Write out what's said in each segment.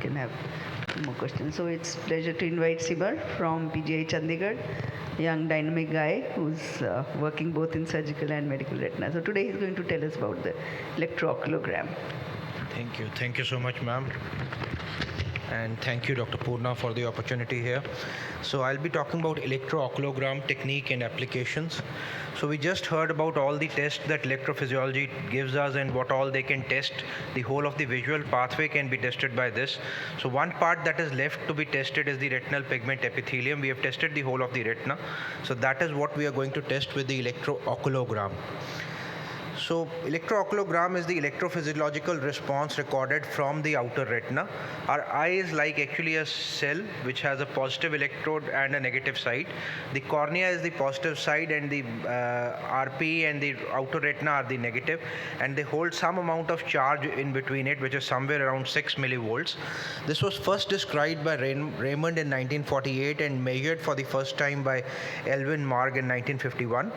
Can have more questions. So it's pleasure to invite Simar from PGI Chandigarh, young dynamic guy who's working both in surgical and medical retina. So today he's going to tell us about the electro-oculogram. Thank you. Thank you so much, ma'am. And thank you, Dr. Purna, for the opportunity here. So I'll be talking about electro-oculogram technique and applications. So we just heard about all the tests that electrophysiology gives us and what all they can test. The whole of the visual pathway can be tested by this. So one part that is left to be tested is the retinal pigment epithelium. We have tested the whole of the retina. So that is what we are going to test with the electro-oculogram. So electrooculogram is the electrophysiological response recorded from the outer retina. Our eye is like actually a cell which has a positive electrode and a negative side. The cornea is the positive side and the RPE and the outer retina are the negative, and they hold some amount of charge in between it, which is somewhere around 6 millivolts. This was first described by Raymond in 1948 and measured for the first time by Elvin Marg in 1951.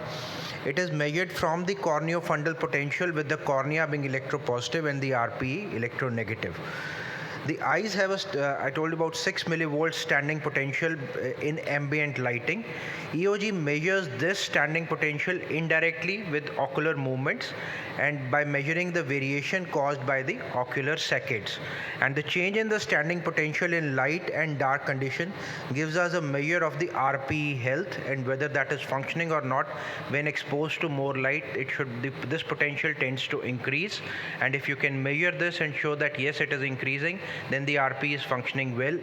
It is measured from the corneofundal potential with the cornea being electropositive and the RPE electronegative. The eyes have I told about 6 millivolts standing potential in ambient lighting. EOG measures this standing potential indirectly with ocular movements and by measuring the variation caused by the ocular saccades. And the change in the standing potential in light and dark condition gives us a measure of the RPE health and whether that is functioning or not. When exposed to more light, this potential tends to increase. And if you can measure this and show that yes, it is increasing, then the RP is functioning well.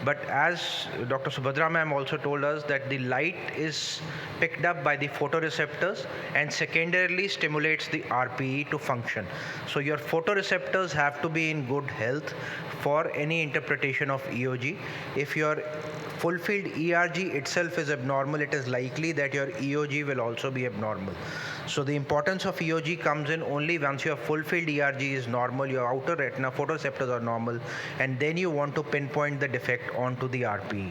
But as Dr. Subhadra ma'am also told us, that the light is picked up by the photoreceptors and secondarily stimulates the RPE to function. So your photoreceptors have to be in good health for any interpretation of EOG. If your full field ERG itself is abnormal, it is likely that your EOG will also be abnormal. So the importance of EOG comes in only once your full field ERG is normal, your outer retina photoreceptors are normal, and then you want to pinpoint the defect onto the RPE.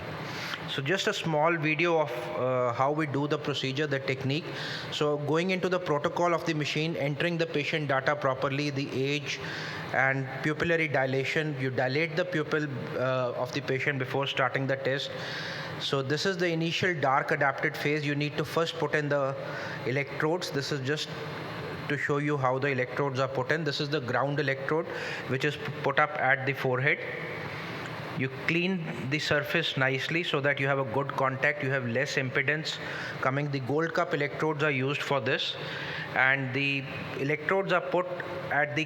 So just a small video of how we do the procedure, the technique. So going into the protocol of the machine, entering the patient data properly, the age and pupillary dilation. You dilate the pupil of the patient before starting the test. So this is the initial dark adapted phase. You need to first put in the electrodes. This is just to show you how the electrodes are put in. This is the ground electrode which is put up at the forehead. You clean the surface nicely so that you have a good contact, you have less impedance coming. The gold cup electrodes are used for this, and the electrodes are put at the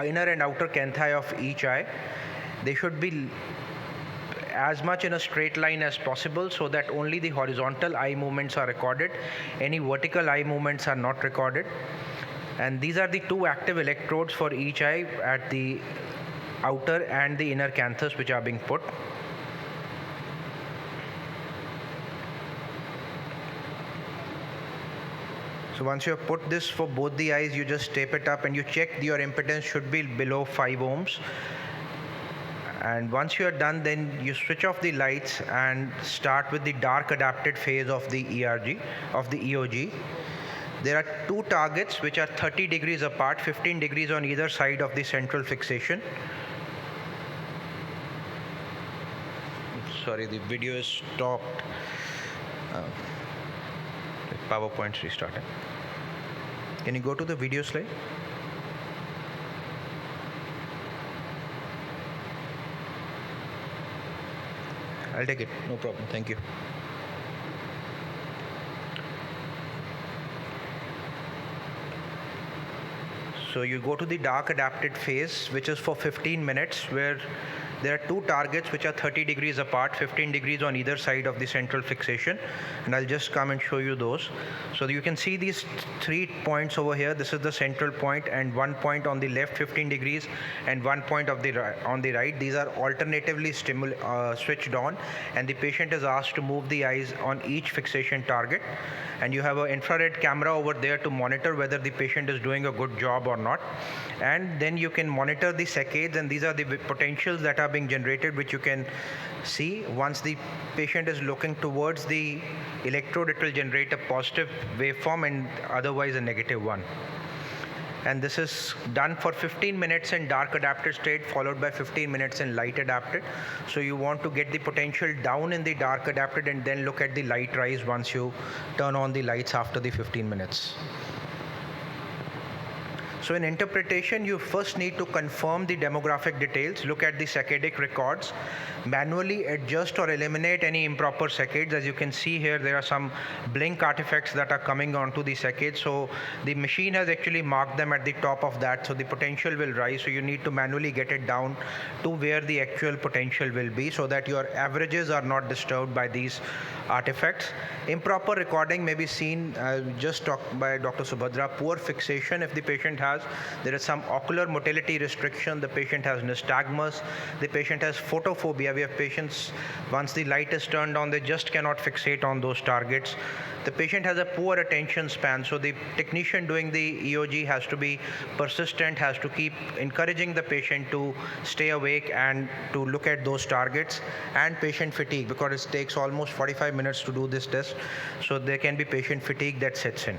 inner and outer canthi of each eye. They should be as much in a straight line as possible so that only the horizontal eye movements are recorded. Any vertical eye movements are not recorded. And these are the two active electrodes for each eye at the outer and the inner canthus which are being put. So once you have put this for both the eyes, you just tape it up and you check your impedance should be below 5 ohms. And once you are done, then you switch off the lights and start with the dark adapted phase of the ERG, of the EOG. There are two targets which are 30 degrees apart, 15 degrees on either side of the central fixation. Sorry, the video is stopped. The PowerPoint's restarting. Can you go to the video slide? I'll take it, no problem, thank you. So you go to the dark adapted phase, which is for 15 minutes, where there are two targets which are 30 degrees apart, 15 degrees on either side of the central fixation, and I'll just come and show you those. So you can see these 3 points over here. This is the central point, and 1 point on the left 15 degrees and 1 point on the right. These are alternatively switched on, and the patient is asked to move the eyes on each fixation target, and you have an infrared camera over there to monitor whether the patient is doing a good job or not. And then you can monitor the saccades, and these are the potentials that are being generated, which you can see. Once the patient is looking towards the electrode, it will generate a positive waveform and otherwise a negative one. and this is done for 15 minutes in dark adapted state followed by 15 minutes in light adapted. So you want to get the potential down in the dark adapted and then look at the light rise once you turn on the lights after the 15 minutes. So in interpretation, you first need to confirm the demographic details, look at the saccadic records, manually adjust or eliminate any improper saccades. As you can see here, there are some blink artifacts that are coming onto the saccades. So the machine has actually marked them at the top of that, so the potential will rise. So you need to manually get it down to where the actual potential will be so that your averages are not disturbed by these artifacts. Improper recording may be seen, just talked by Dr. Subhadra, poor fixation if the patient has. There is some ocular motility restriction, the patient has nystagmus, the patient has photophobia. We have patients, once the light is turned on, they just cannot fixate on those targets. The patient has a poor attention span, so the technician doing the EOG has to be persistent, has to keep encouraging the patient to stay awake and to look at those targets. And patient fatigue, because it takes almost 45 minutes to do this test, so there can be patient fatigue that sets in.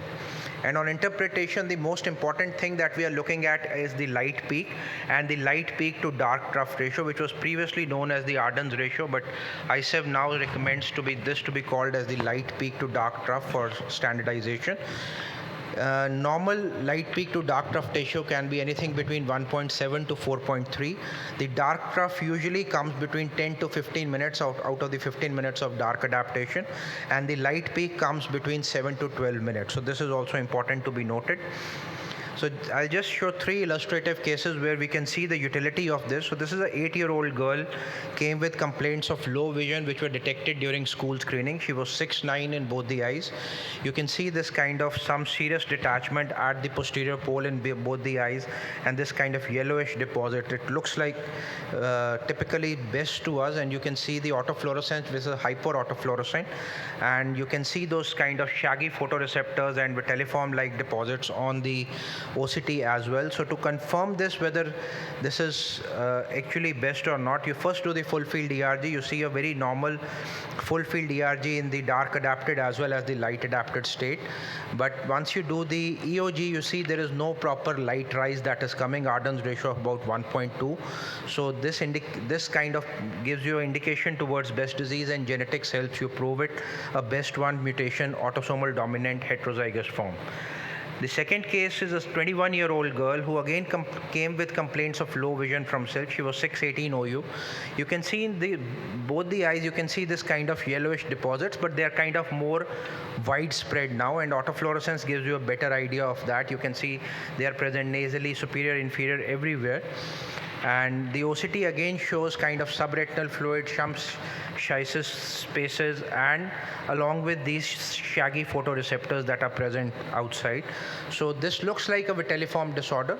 And on interpretation, the most important thing that we are looking at is the light peak and the light peak to dark trough ratio, which was previously known as the Ardens ratio, but ICEV now recommends to be called as the light peak to dark trough for standardization. Normal light peak to dark trough ratio can be anything between 1.7 to 4.3. The dark trough usually comes between 10 to 15 minutes out of the 15 minutes of dark adaptation, and the light peak comes between 7 to 12 minutes. So this is also important to be noted. So I'll just show 3 illustrative cases where we can see the utility of this. So this is an 8-year-old girl, came with complaints of low vision which were detected during school screening. She was 6'9" in both the eyes. You can see this kind of some serious detachment at the posterior pole in both the eyes, and this kind of yellowish deposit. It looks like typically best to us, and you can see the autofluorescence, which is a hyperautofluorescent, and you can see those kind of shaggy photoreceptors and vitelliform-like deposits on the OCT as well. So to confirm this, whether this is actually best or not, you first do the full field ERG. You see a very normal full field ERG in the dark adapted as well as the light adapted state. But once you do the EOG, you see there is no proper light rise that is coming, Ardens ratio of about 1.2. So this kind of gives you an indication towards Best disease, and genetics helps you prove it, a BEST1 mutation autosomal dominant heterozygous form. The second case is a 21-year-old girl who again came with complaints of low vision from silk. She was 618 OU. You can see in both the eyes, you can see this kind of yellowish deposits, but they are kind of more widespread now, and autofluorescence gives you a better idea of that. You can see they are present nasally, superior, inferior, everywhere. And the OCT again shows kind of subretinal fluid, some schisis spaces, and along with these shaggy photoreceptors that are present outside. So this looks like a vitelliform disorder,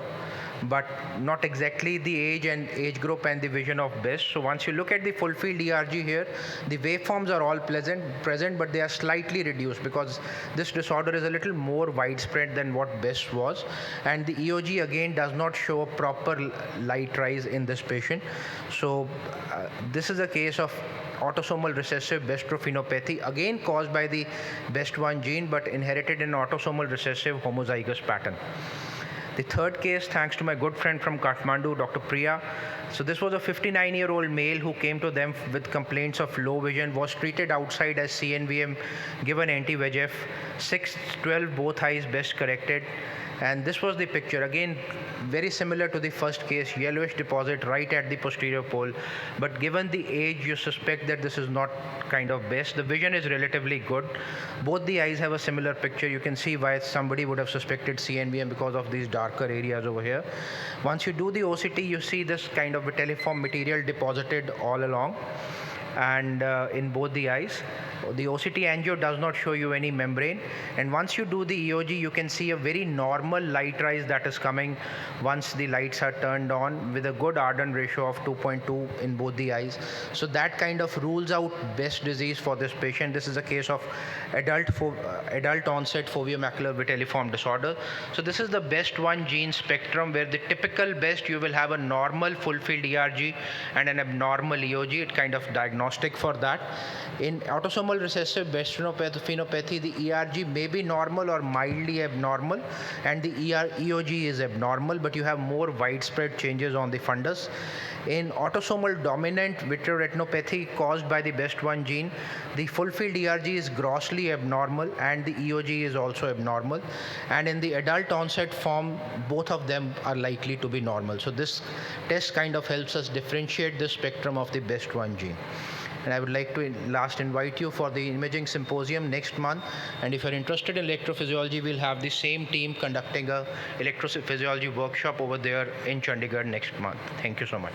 but not exactly the age group and the vision of BEST. So once you look at the full field ERG here, the waveforms are all present, but they are slightly reduced because this disorder is a little more widespread than what BEST was. And the EOG again does not show a proper light rise in this patient. So this is a case of autosomal recessive bestrophenopathy, again caused by the BEST1 gene, but inherited in autosomal recessive homozygous pattern. The third case, thanks to my good friend from Kathmandu, Dr. Priya. So this was a 59-year-old male who came to them with complaints of low vision, was treated outside as CNVM, given anti-VEGF, 6/12 both eyes, best corrected. And this was the picture, again very similar to the first case, yellowish deposit right at the posterior pole, but given the age you suspect that this is not kind of best. The vision is relatively good. Both the eyes have a similar picture. You can see why somebody would have suspected CNVM because of these darker areas over here. Once you do the OCT, you see this kind of vitelliform material deposited all along and in both the eyes. The OCT angio does not show you any membrane, and once you do the EOG, you can see a very normal light rise that is coming once the lights are turned on, with a good Ardens ratio of 2.2 in both the eyes. So that kind of rules out BEST disease for this patient. This is a case of adult onset foveomacular vitelliform disorder. So this is the BEST1 gene spectrum, where the typical BEST, you will have a normal full field ERG and an abnormal EOG. It kind of diagnoses prognostic for that. In autosomal recessive breast phenopathy, the ERG may be normal or mildly abnormal, and the EOG is abnormal, but you have more widespread changes on the fundus. In autosomal dominant vitreoretinopathy caused by the BEST1 gene, the full-field ERG is grossly abnormal and the EOG is also abnormal. And in the adult onset form, both of them are likely to be normal. So this test kind of helps us differentiate the spectrum of the BEST1 gene. And I would like to last invite you for the imaging symposium next month. And if you're interested in electrophysiology, we'll have the same team conducting a electrophysiology workshop over there in Chandigarh next month. Thank you so much.